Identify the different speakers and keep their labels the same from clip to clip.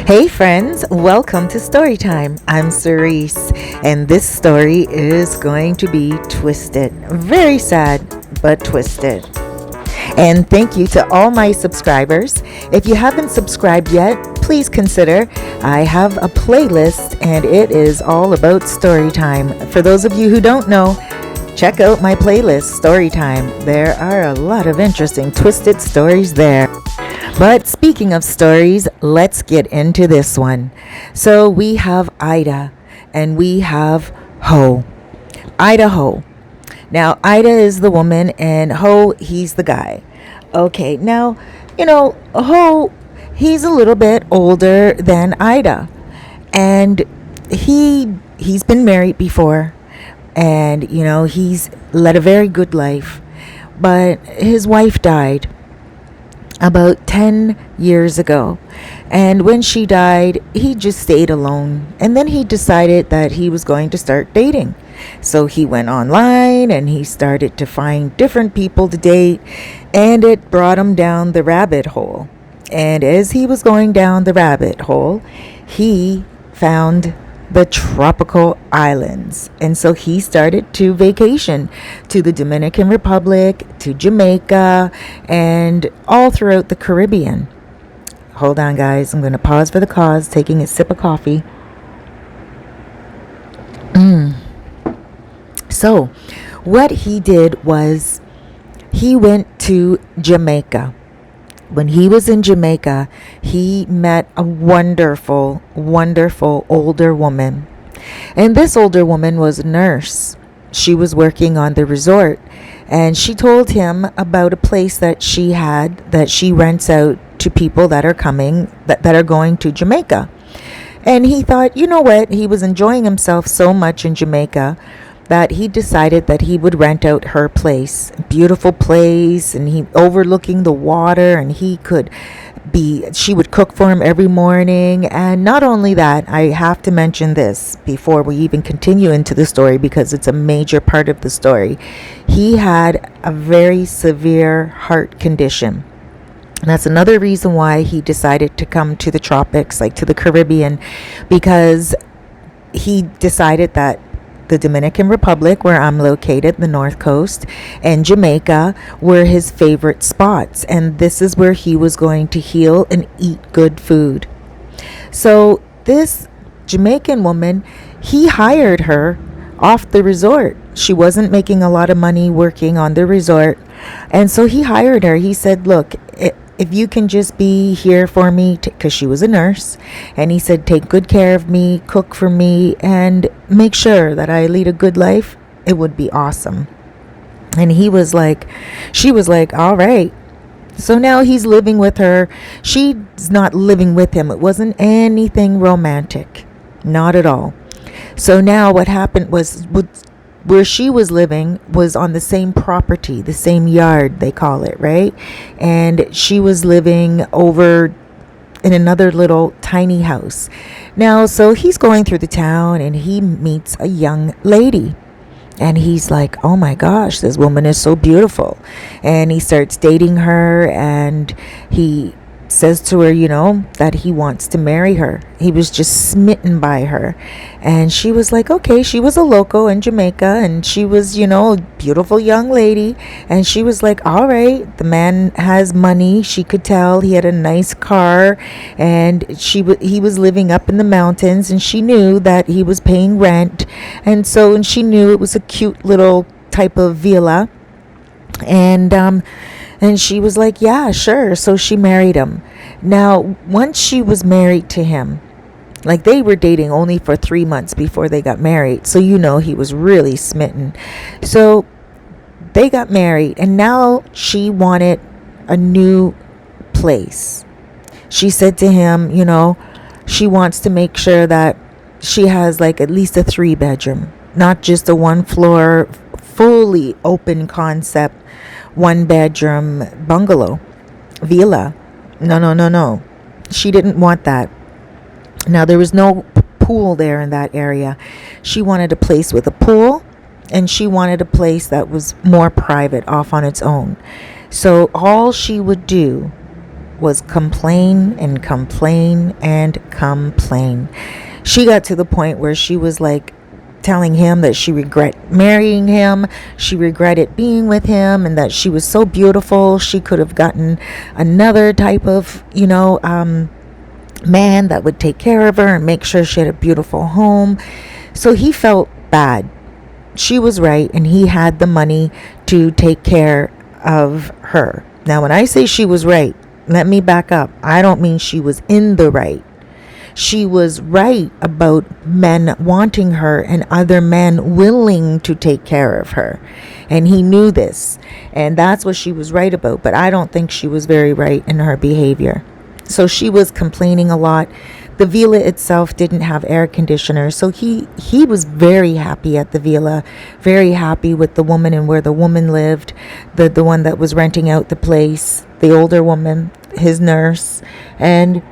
Speaker 1: Hey friends, welcome to Storytime. I'm Cerise, and this story is going to be twisted. Very sad, but twisted. And thank you to all my subscribers. If you haven't subscribed yet, please consider. I have a playlist, and it is all about Storytime. For those of you who don't know, check out my playlist, Storytime. There are a lot of interesting, twisted stories there. But speaking of stories, let's get into this one. So we have Ida and we have Ho. Ho. Now, Ida is the woman and Ho, he's the guy. Okay, now, Ho, he's a little bit older than Ida. And he's been married before. And, he's led a very good life. But his wife died about 10 years ago. And when she died, he just stayed alone. And then he decided that he was going to start dating. So he went online and he started to find different people to date. And it brought him down the rabbit hole. And as he was going down the rabbit hole, he found the tropical islands. And so he started to vacation to the Dominican Republic, to Jamaica, and all throughout the Caribbean. Hold on, guys. I'm going to pause for the cause, taking a sip of coffee. So, what he did was he went to Jamaica. When he was in Jamaica, he met a wonderful, wonderful older woman. And this older woman was a nurse. She was working on the resort. And she told him about a place that she rents out to people that are coming, that are going to Jamaica. And he thought, you know what? He was enjoying himself so much in Jamaica that he decided that he would rent out her place. A beautiful place, and he overlooking the water, and she would cook for him every morning. And not only that, I have to mention this before we even continue into the story because it's a major part of the story. He had a very severe heart condition. And that's another reason why he decided to come to the tropics, like to the Caribbean, because he decided that the Dominican Republic, where I'm located, the North Coast, and Jamaica were his favorite spots. And this is where he was going to heal and eat good food. So this Jamaican woman, he hired her off the resort. She wasn't making a lot of money working on the resort. And so he hired her. He said, look, if you can just be here for me, because she was a nurse, and he said, take good care of me, cook for me, and make sure that I lead a good life, it would be awesome. And she was like, all right. So now he's living with her. She's not living with him. It wasn't anything romantic. Not at all. So now what happened was, where she was living was on the same property, the same yard, they call it, right? And she was living over in another little tiny house. Now, so he's going through the town and he meets a young lady. And he's like, oh my gosh, this woman is so beautiful. And he starts dating her, and he says to her, that he wants to marry her. He was just smitten by her. And she was like, okay, she was a loco in Jamaica, and she was, a beautiful young lady. And she was like, all right, the man has money. She could tell he had a nice car, and he was living up in the mountains, and she knew that he was paying rent. And she knew it was a cute little type of villa. And she was like, yeah, sure. So she married him. Now, once she was married to him, like they were dating only for 3 months before they got married. So, he was really smitten. So they got married, and now she wanted a new place. She said to him, she wants to make sure that she has like at least a 3-bedroom, not just a 1-floor, fully open concept 1-bedroom bungalow, villa. No. She didn't want that. Now, there was no pool there in that area. She wanted a place with a pool, and she wanted a place that was more private, off on its own. So all she would do was complain and complain and complain. She got to the point where she was like telling him that she regret marrying him, she regretted being with him, and that she was so beautiful she could have gotten another type of, man that would take care of her and make sure she had a beautiful home. So he felt bad. She was right, and he had the money to take care of her. Now, when I say she was right, let me back up. I don't mean she was in the right. She was right about men wanting her and other men willing to take care of her. And he knew this. And that's what she was right about. But I don't think she was very right in her behavior. So she was complaining a lot. The villa itself didn't have air conditioners. So he was very happy at the villa. Very happy with the woman and where the woman lived. The one that was renting out the place. The older woman, his nurse. And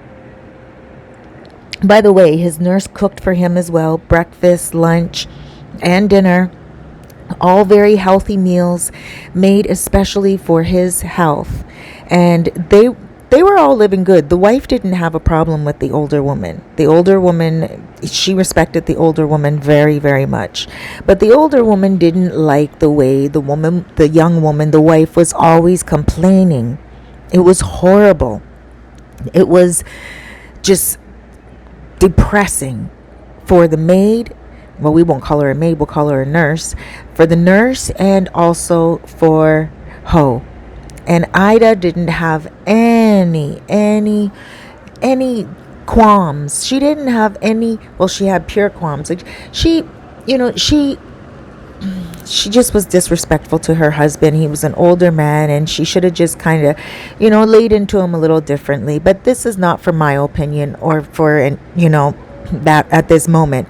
Speaker 1: by the way, his nurse cooked for him as well. Breakfast, lunch, and dinner. All very healthy meals made especially for his health. And they were all living good. The wife didn't have a problem with the older woman. The older woman, she respected the older woman very, very much. But the older woman didn't like the way the young woman, the wife, was always complaining. It was horrible. It was just depressing for the maid. Well, we won't call her a maid, we'll call her a nurse. For the nurse and also for Ho. And Ida didn't have any qualms. She didn't have any, well, she had pure qualms. Like she just was disrespectful to her husband. He was an older man, and she should have just kind of, laid into him a little differently. But this is not for my opinion or for, that at this moment.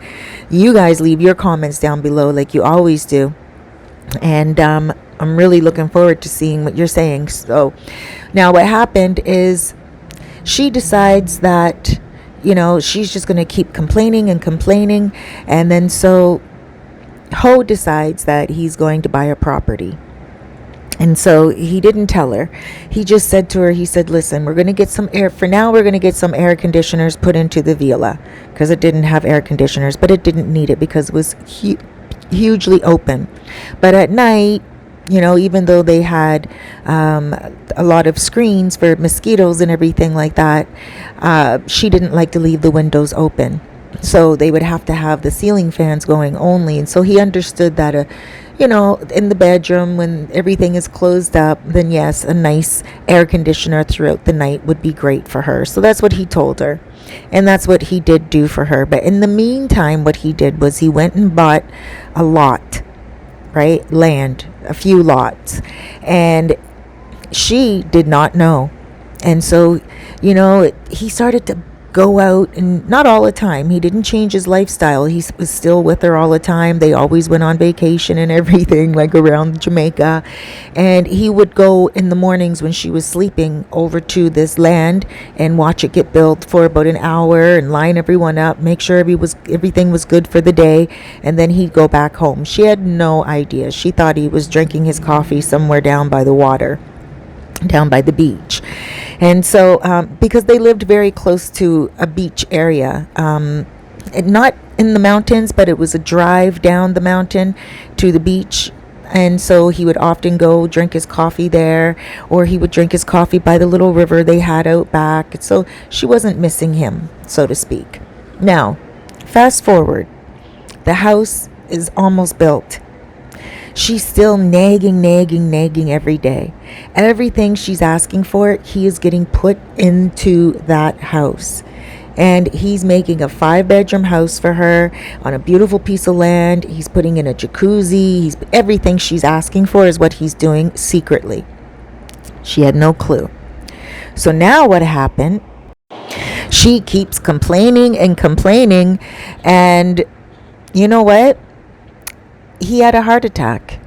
Speaker 1: You guys leave your comments down below like you always do. And I'm really looking forward to seeing what you're saying. So now what happened is she decides that, she's just going to keep complaining and complaining. And then so Ho decides that he's going to buy a property. And so he didn't tell her. He just said to her, he said, listen, we're going to get some air. For now, we're going to get some air conditioners put into the villa. Because it didn't have air conditioners. But it didn't need it because it was hugely open. But at night, even though they had a lot of screens for mosquitoes and everything like that, she didn't like to leave the windows open. So they would have to have the ceiling fans going only. And so he understood that, in the bedroom when everything is closed up, then yes, a nice air conditioner throughout the night would be great for her. So that's what he told her. And that's what he did do for her. But in the meantime, what he did was he went and bought a lot, right? Land, a few lots. And she did not know. And so, he started to go out, and not all the time. He didn't change his lifestyle. He was still with her all the time. They always went on vacation and everything, like around Jamaica. And he would go in the mornings when she was sleeping over to this land and watch it get built for about an hour and line everyone up, make sure everything was good for the day. And then he'd go back home. She had no idea. She thought he was drinking his coffee somewhere down by the water, down by the beach. And so because they lived very close to a beach area, not in the mountains, but it was a drive down the mountain to the beach. And so he would often go drink his coffee there, or he would drink his coffee by the little river they had out back. So she wasn't missing him, so to speak. Now, fast forward, the house is almost built. She's still nagging every day. Everything she's asking for, he is getting put into that house. And he's making a 5-bedroom house for her on a beautiful piece of land. He's putting in a jacuzzi. Everything she's asking for is what he's doing secretly. She had no clue. So now what happened? She keeps complaining. And you know what? He had a heart attack.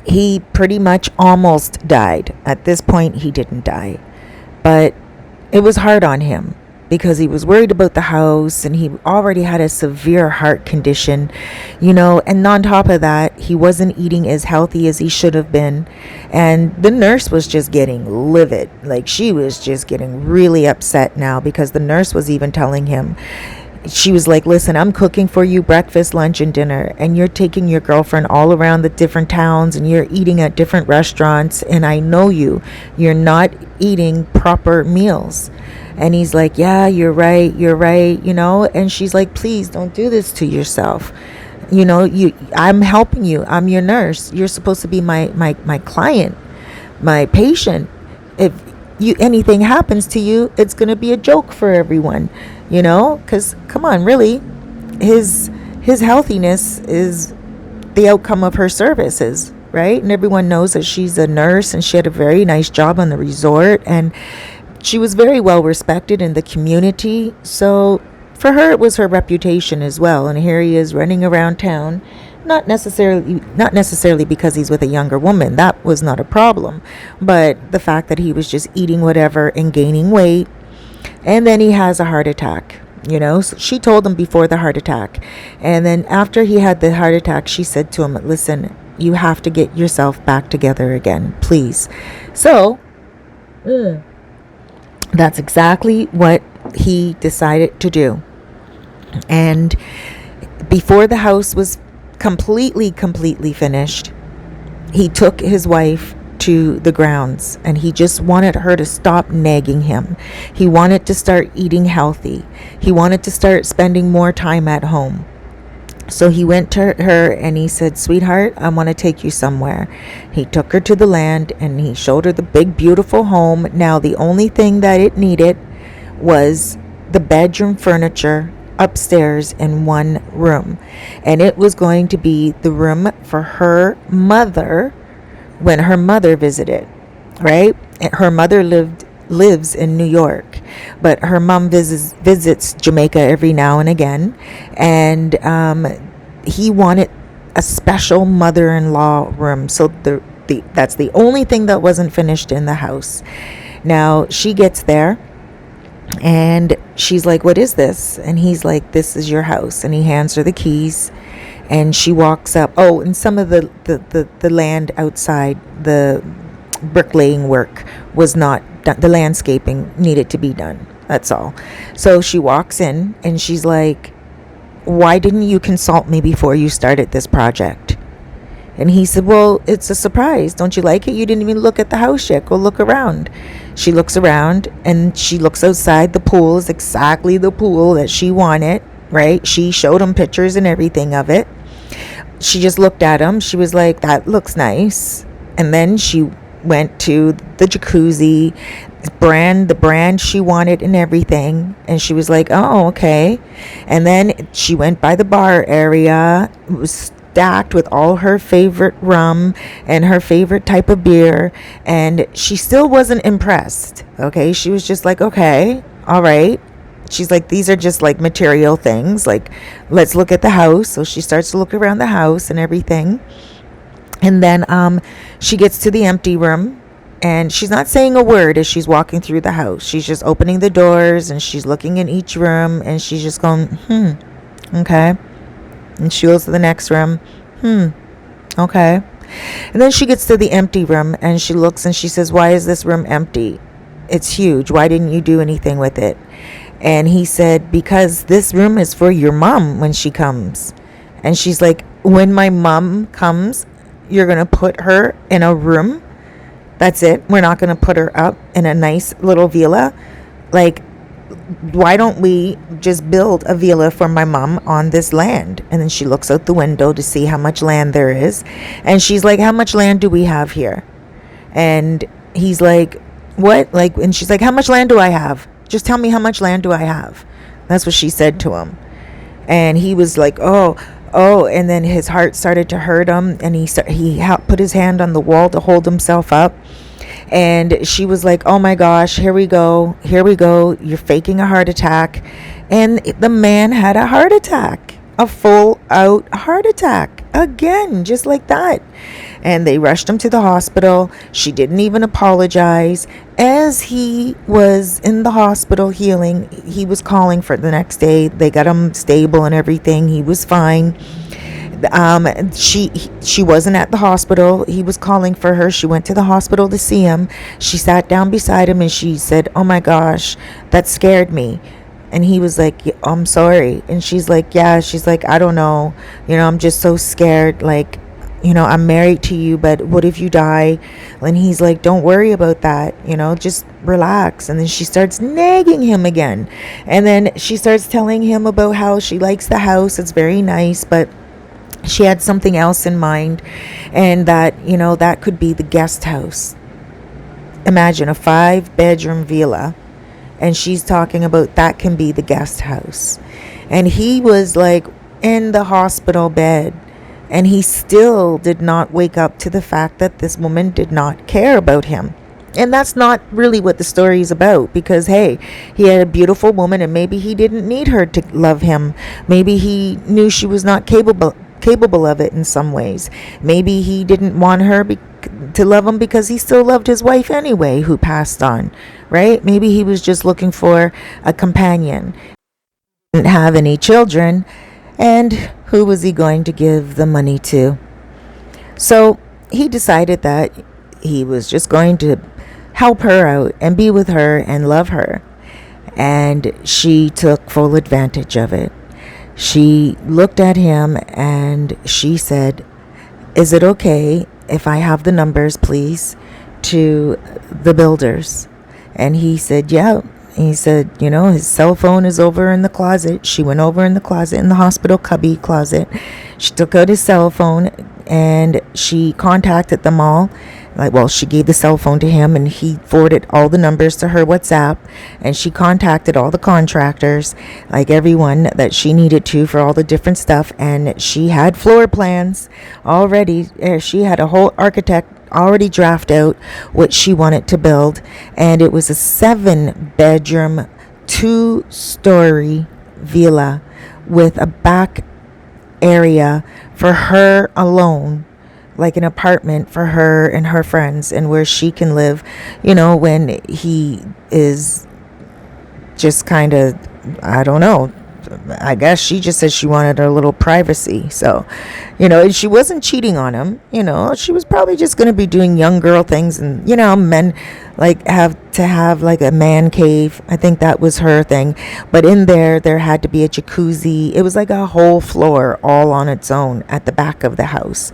Speaker 1: He pretty much almost died. At this point, he didn't die. But it was hard on him. because he was worried about the house, and he already had a severe heart condition, and on top of that, he wasn't eating as healthy as he should have been. And the nurse was just getting livid. Like, she was just getting really upset now, because the nurse was even telling him, she was like, listen, I'm cooking for you breakfast, lunch, and dinner, and you're taking your girlfriend all around the different towns, and you're eating at different restaurants, and I know you're not eating proper meals. And he's like, yeah, you're right, and she's like, please don't do this to yourself. I'm helping you. I'm your nurse. You're supposed to be my client, my patient. If anything happens to you, it's going to be a joke for everyone, because come on, really, his healthiness is the outcome of her services, right? And everyone knows that she's a nurse, and she had a very nice job on the resort, and she was very well respected in the community. So for her, it was her reputation as well. And here he is running around town, not necessarily because he's with a younger woman. That was not a problem, but the fact that he was just eating whatever and gaining weight, and then he has a heart attack. So she told him before the heart attack, and then after he had the heart attack, she said to him, listen, you have to get yourself back together again, please. So that's exactly what he decided to do. And before the house was completely finished, he took his wife to the grounds, and he just wanted her to stop nagging him. He wanted to start eating healthy. He wanted to start spending more time at home. So he went to her and he said, sweetheart, I want to take you somewhere. He took her to the land, and he showed her the big, beautiful home. Now, the only thing that it needed was the bedroom furniture upstairs in one room. And it was going to be the room for her mother when her mother visited, right? Her mother lives in New York, but her mom visits Jamaica every now and again, and he wanted a special mother-in-law room. So that's the only thing that wasn't finished in the house. Now she gets there, and she's like, what is this? And he's like, this is your house. And he hands her the keys, and she walks up. Oh, and some of the land outside, the bricklaying work was not done. The landscaping needed to be done. That's all. So she walks in, and she's like, why didn't you consult me before you started this project? And he said, well, it's a surprise. Don't you like it? You didn't even look at the house yet. Go look around. She looks around, and she looks outside. The pool is exactly the pool that she wanted, right? She showed him pictures and everything of it. She just looked at him. She was like, that looks nice. And then she went to the jacuzzi, the brand she wanted and everything. And she was like, oh, okay. And then she went by the bar area. It was stacked with all her favorite rum and her favorite type of beer, and she still wasn't impressed. Okay, she was just like, okay, all right. She's like, these are just like material things, like, let's look at the house. So she starts to look around the house and everything, and then she gets to the empty room, and she's not saying a word as she's walking through the house. She's just opening the doors, and she's looking in each room, and she's just going, okay. And she goes to the next room. Okay. And then she gets to the empty room, and she looks, and she says, why is this room empty? It's huge. Why didn't you do anything with it? And he said, because this room is for your mom when she comes. And she's like, when my mom comes, you're going to put her in a room? That's it? We're not going to put her up in a nice little villa? Like, why don't we just build a villa for my mom on this land? And then she looks out the window to see how much land there is, and she's like, how much land do we have here? And he's like, what? Like, and she's like, how much land do I have? Just tell me, how much land do I have? That's what she said to him. And he was like, oh, and then his heart started to hurt him, and he put his hand on the wall to hold himself up. And she was like, oh my gosh, here we go, you're faking a heart attack. And the man had a heart attack, a full out heart attack again, just like that. and they rushed him to the hospital. She didn't even apologize. As he was in the hospital healing, he was calling for the next day. They got him stable and everything. He was fine. She wasn't at the hospital. He was calling for her. She went to the hospital to see him. She sat down beside him and she said, "Oh my gosh, that scared me." And he was like, "I'm sorry." And she's like, "Yeah." She's like, "I don't know. I'm just so scared. Like, I'm married to you, but what if you die?" And he's like, "Don't worry about that. Just relax." And then she starts nagging him again. And then she starts telling him about how she likes the house. It's very nice, but she had something else in mind, and that could be the guest house. Imagine a 5-bedroom villa, and she's talking about that can be the guest house. And he was like in the hospital bed, and he still did not wake up to the fact that this woman did not care about him. And that's not really what the story is about, because hey, he had a beautiful woman, and maybe he didn't need her to love him. Maybe he knew she was not capable of it in some ways. Maybe he didn't want her to love him because he still loved his wife anyway, who passed on, right? Maybe he was just looking for a companion. Didn't have any children, and who was he going to give the money to? So he decided that he was just going to help her out and be with her and love her, and she took full advantage of it. She looked at him and she said, "Is it okay if I have the numbers, please, to the builders?" And he said, "Yeah." He said, his cell phone is over in the closet. She went over in the closet, in the hospital cubby closet. She took out his cell phone and she contacted them all. She gave the cell phone to him, and he forwarded all the numbers to her WhatsApp, and she contacted all the contractors, like everyone that she needed to for all the different stuff. And she had floor plans already. She had a whole architect already draft out what she wanted to build, and it was a 7-bedroom 2-story villa with a back area for her alone, like an apartment for her and her friends, and where she can live, when he is just kind of, I don't know, I guess she just said she wanted a little privacy. So, she wasn't cheating on him. She was probably just going to be doing young girl things. And, men have to have like a man cave. I think that was her thing. But in there had to be a jacuzzi. It was like a whole floor all on its own at the back of the house.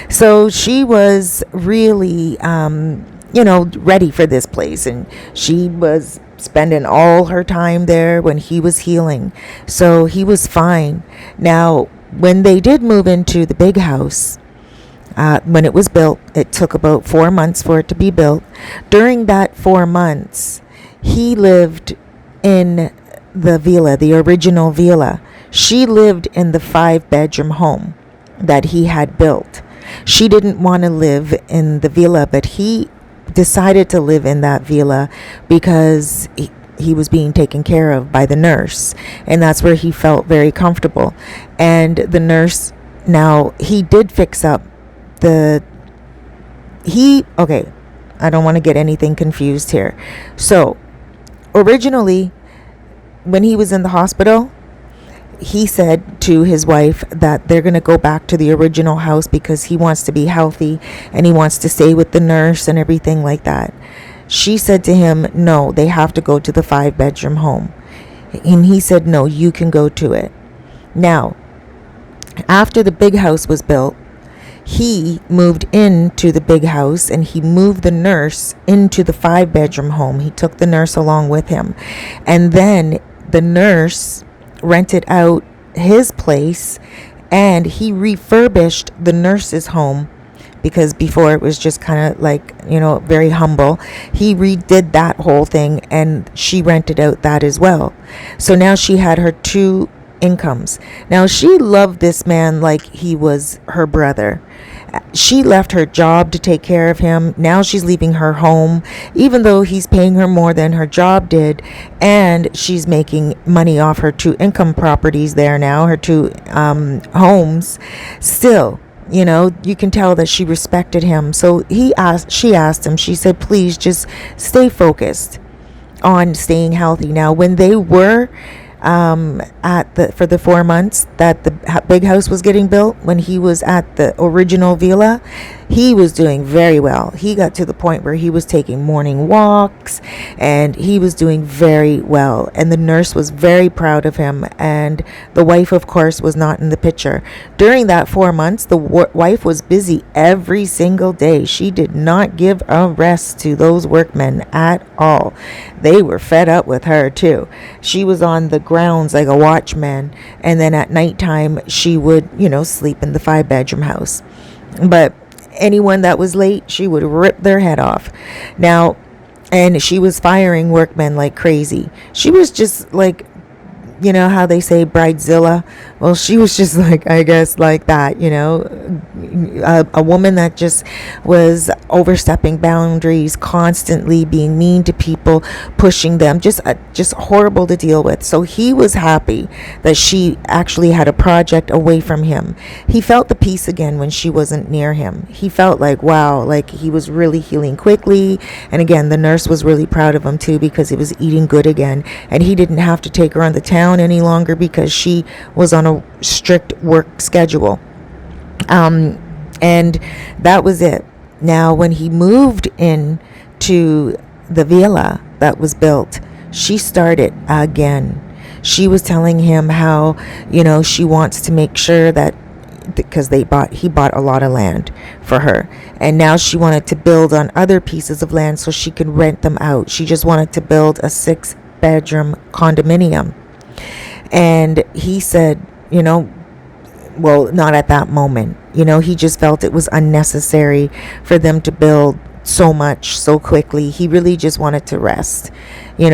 Speaker 1: So she was really, ready for this place. And she was spending all her time there when he was healing. So he was fine. Now, when they did move into the big house, when it was built, it took about 4 months for it to be built. During that 4 months, he lived in the villa, the original villa. She lived in the 5-bedroom home that he had built. She didn't want to live in the villa, but he decided to live in that villa because he was being taken care of by the nurse, and that's where he felt very comfortable. And the nurse, now he did fix up I don't want to get anything confused here. So originally, when he was in the hospital, he said to his wife that they're going to go back to the original house because he wants to be healthy and he wants to stay with the nurse and everything like that. She said to him, no, they have to go to the 5-bedroom home. And he said, no, you can go to it. Now, after the big house was built, he moved into the big house and he moved the nurse into the 5-bedroom home. He took the nurse along with him. And then the nurse rented out his place, and he refurbished the nurse's home, because before it was just kind of like, very humble. He redid that whole thing, and she rented out that as well. So now she had her 2 incomes. Now she loved this man like he was her brother. She left her job to take care of him. Now she's leaving her home, even though he's paying her more than her job did, and she's making money off her 2 income properties there now, her 2 homes. Still, You can tell that she respected him. So she asked him, she said, please just stay focused on staying healthy. Now, when they were for the 4 months that the big house was getting built, when he was at the original villa, he was doing very well. He got to the point where he was taking morning walks, and he was doing very well. And the nurse was very proud of him. And the wife, of course, was not in the picture. During that 4 months, the wife was busy every single day. She did not give a rest to those workmen at all. They were fed up with her, too. She was on the grounds like a watchman. And then at nighttime, she would, sleep in the 5-bedroom house. But anyone that was late, she would rip their head off. Now, and she was firing workmen like crazy. She was just like, how they say bridezilla. Well, she was just like, I guess, like that, a woman that just was overstepping boundaries, constantly being mean to people, pushing them, just horrible to deal with. So he was happy that she actually had a project away from him. He felt the peace again when she wasn't near him. He felt like, wow, like he was really healing quickly. And again, the nurse was really proud of him too, because he was eating good again, and he didn't have to take her on the town any longer because she was on a strict work schedule. And that was it. Now, when he moved in to the villa that was built, she started again. She was telling him how, she wants to make sure that, because he bought a lot of land for her, and now she wanted to build on other pieces of land so she could rent them out. She just wanted to build a 6-bedroom condominium. And he said, well, not at that moment. He just felt it was unnecessary for them to build so much so quickly. He really just wanted to rest. He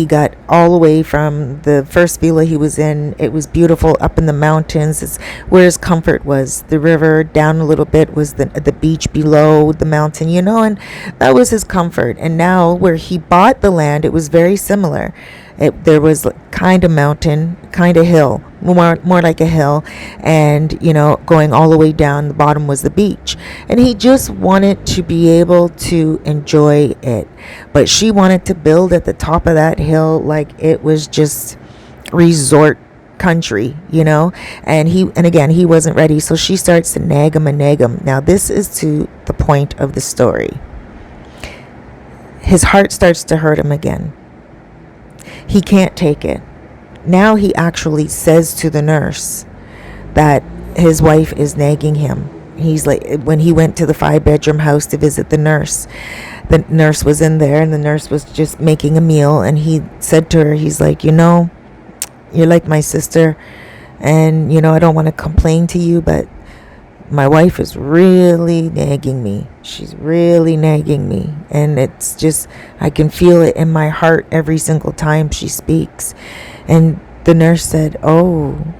Speaker 1: got all the way from the first villa he was in. It was beautiful up in the mountains. It's where his comfort was. The river down a little bit was the beach below the mountain, and that was his comfort. And now where he bought the land, it was very similar. There was kind of mountain, kind of hill, more like a hill, and going all the way down the bottom was the beach. And he just wanted to be able to enjoy it. But she wanted to build at the top of that hill like it was just resort country, and again, he wasn't ready. So she starts to nag him. Now, this is to the point of the story. His heart starts to hurt him again. He can't take it. Now he actually says to the nurse that his wife is nagging him. He's like, when he went to the 5-bedroom house to visit the nurse was in there, and the nurse was just making a meal, and he said to her, he's like, you're like my sister, and I don't want to complain to you, but my wife is really nagging me. She's really nagging me. And it's just, I can feel it in my heart every single time she speaks. And the nurse said, oh,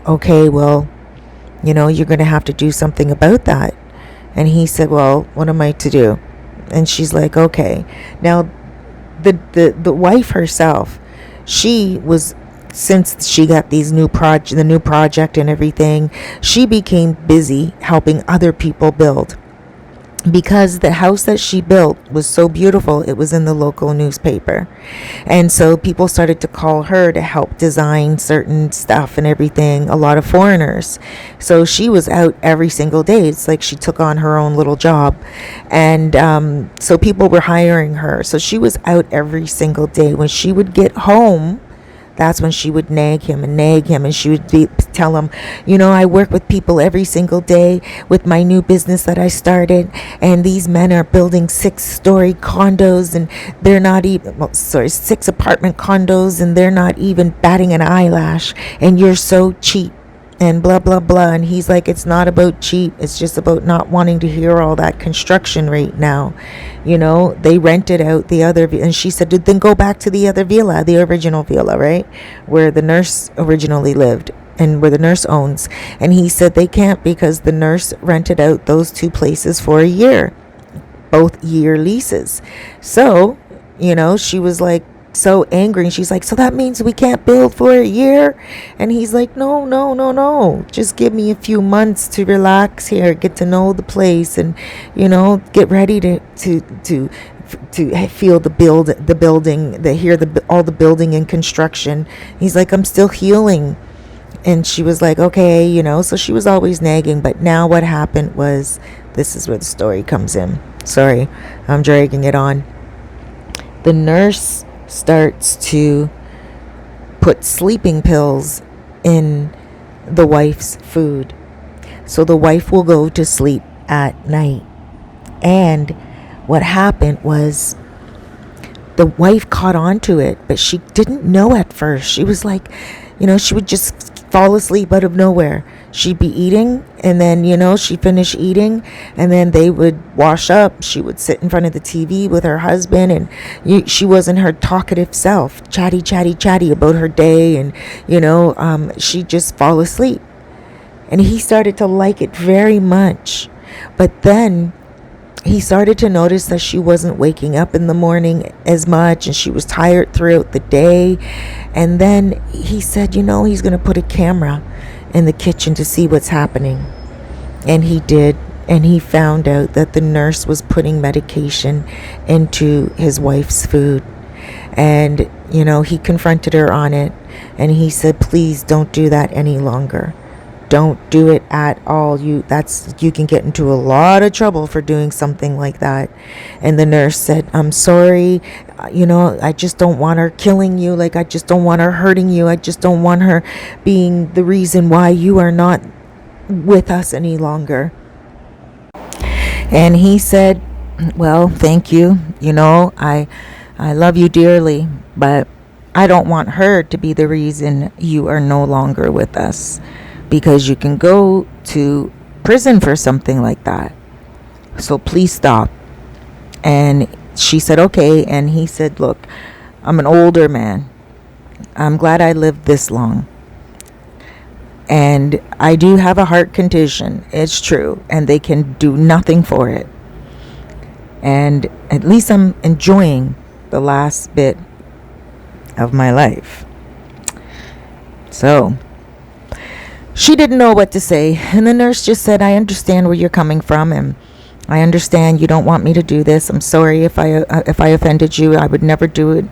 Speaker 1: okay, well, you're going to have to do something about that. And he said, well, what am I to do? And she's like, okay. Now, the wife herself, she was, since she got the new project and everything, she became busy helping other people build, because the house that she built was so beautiful. It was in the local newspaper, and so people started to call her to help design certain stuff and everything, a lot of foreigners. So she was out every single day. It's like she took on her own little job, and so people were hiring her. So she was out every single day. When she would get home, that's when she would nag him, and she would tell him, I work with people every single day with my new business that I started, and these men are building 6-story condos, and they're not even, 6 apartment condos, and they're not even batting an eyelash, and you're so cheap, and blah, blah, blah. And he's like, it's not about cheap. It's just about not wanting to hear all that construction rate now. They rented out the other, and she said, then go back to the other villa, the original villa, right? Where the nurse originally lived and where the nurse owns. And he said they can't, because the nurse rented out those 2 places for a year, both year leases. So, she was like so angry. And she's like, so that means we can't build for a year? And he's like, no, no, no, no. Just give me a few months to relax here, get to know the place, and, get ready to feel the building, hear all the building and construction. He's like, I'm still healing. And she was like, okay, so she was always nagging. But now what happened was, this is where the story comes in. Sorry, I'm dragging it on. The nurse starts to put sleeping pills in the wife's food. So the wife will go to sleep at night. And what happened was, the wife caught on to it, but she didn't know at first. She was like, she would just fall asleep out of nowhere. She'd be eating, and then, she'd finish eating, and then they would wash up. She would sit in front of the TV with her husband, and she wasn't her talkative self, chatty about her day, and, she'd just fall asleep. And he started to like it very much. But then he started to notice that she wasn't waking up in the morning as much, and she was tired throughout the day. And then he said, he's going to put a camera in the kitchen to see what's happening. And he did. And he found out that the nurse was putting medication into his wife's food. And, he confronted her on it. And he said, please don't do that any longer. Don't do it at all. You can get into a lot of trouble for doing something like that. And the nurse said, I'm sorry. I just don't want her killing you. Like, I just don't want her hurting you. I just don't want her being the reason why you are not with us any longer. And he said, well, thank you. I love you dearly, but I don't want her to be the reason you are no longer with us. Because you can go to prison for something like that. So please stop. And she said, okay. And he said, look, I'm an older man. I'm glad I lived this long. And I do have a heart condition. It's true. And they can do nothing for it. And at least I'm enjoying the last bit of my life. So she didn't know what to say, and the nurse just said, I understand where you're coming from, and I understand you don't want me to do this. I'm sorry if I offended you. I would never do it,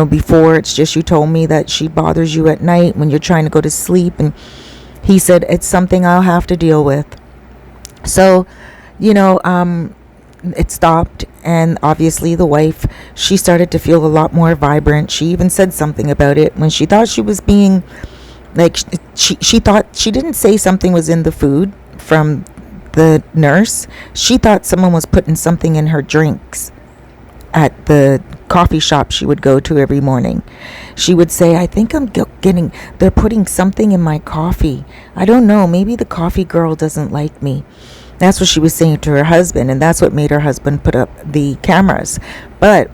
Speaker 1: before. It's just you told me that she bothers you at night when you're trying to go to sleep. And he said, it's something I'll have to deal with. So, it stopped, and obviously the wife, she started to feel a lot more vibrant. She even said something about it when she thought she was being... Like, she thought, she didn't say something was in the food from the nurse. She thought someone was putting something in her drinks at the coffee shop she would go to every morning. She would say, I think they're putting something in my coffee. I don't know, maybe the coffee girl doesn't like me. That's what she was saying to her husband, and that's what made her husband put up the cameras. But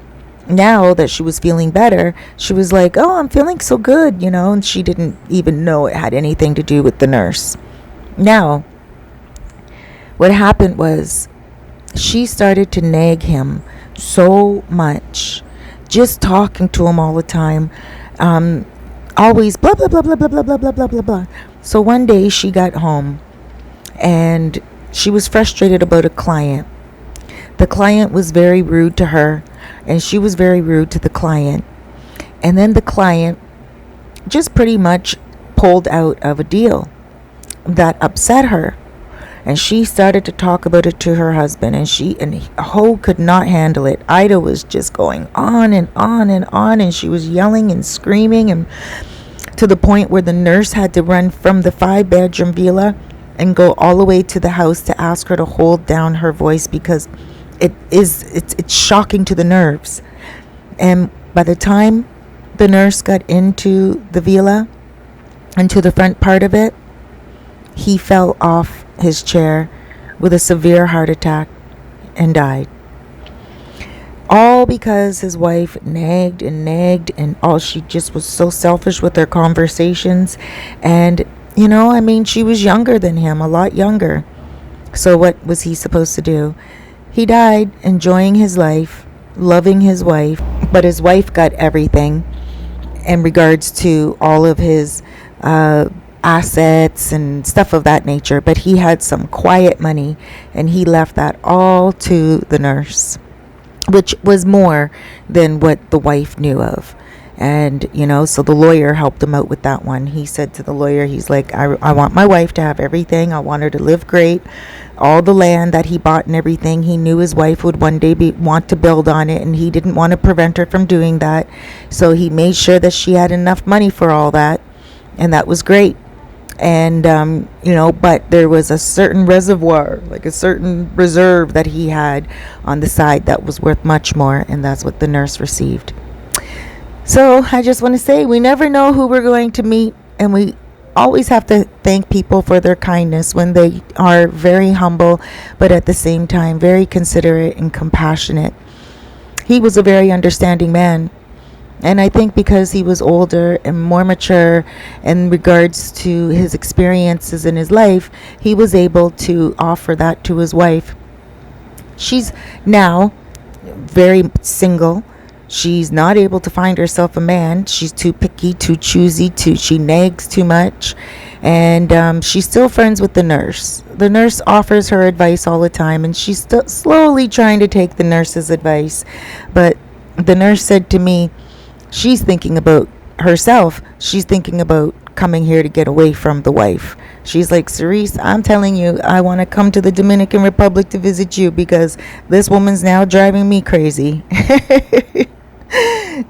Speaker 1: now that she was feeling better, she was like, oh, I'm feeling so good, and she didn't even know it had anything to do with the nurse. Now, what happened was, she started to nag him so much, just talking to him all the time, always blah, blah, blah, blah, blah, blah, blah, blah, blah, blah, blah. So one day she got home, and she was frustrated about a client. The client was very rude to her, and she was very rude to the client. And then the client just pretty much pulled out of a deal that upset her. And she started to talk about it to her husband, and Ho could not handle it. Ida was just going on and on and on, and she was yelling and screaming, and to the point where the nurse had to run from the 5-bedroom villa and go all the way to the house to ask her to hold down her voice, because it's shocking to the nerves. And by the time the nurse got into the villa, into the front part of it, he fell off his chair with a severe heart attack and died. All because his wife nagged, and all, she just was so selfish with their conversations. And she was younger than him, a lot younger. So what was he supposed to do? He died enjoying his life, loving his wife, but his wife got everything in regards to all of his assets and stuff of that nature. But he had some quiet money, and he left that all to the nurse, which was more than what the wife knew of. And, so the lawyer helped him out with that one. He said to the lawyer, he's like, I want my wife to have everything. I want her to live great. All the land that he bought and everything, he knew his wife would one day want to build on it, and he didn't want to prevent her from doing that. So he made sure that she had enough money for all that, and that was great. And, but there was a certain reservoir, like a certain reserve that he had on the side that was worth much more, and that's what the nurse received. So I just want to say, we never know who we're going to meet, and we always have to thank people for their kindness when they are very humble, but at the same time very considerate and compassionate. He was a very understanding man, and I think because he was older and more mature in regards to his experiences in his life, he was able to offer that to his wife. She's now very single. She's not able to find herself a man. She's too picky, too choosy, she nags too much. And she's still friends with the nurse. The nurse offers her advice all the time, and she's still slowly trying to take the nurse's advice. But the nurse said to me, she's thinking about herself. She's thinking about coming here to get away from the wife. She's like, Cerise, I'm telling you, I want to come to the Dominican Republic to visit you because this woman's now driving me crazy.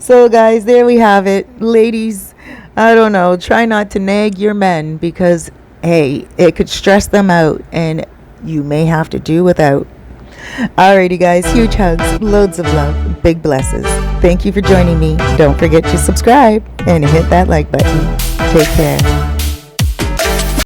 Speaker 1: So guys, there we have it. Ladies, I don't know, try not to nag your men, because hey, it could stress them out and you may have to do without. Alrighty guys, huge hugs, loads of love, big blesses. Thank you for joining me. Don't forget to subscribe and hit that like button. Take care.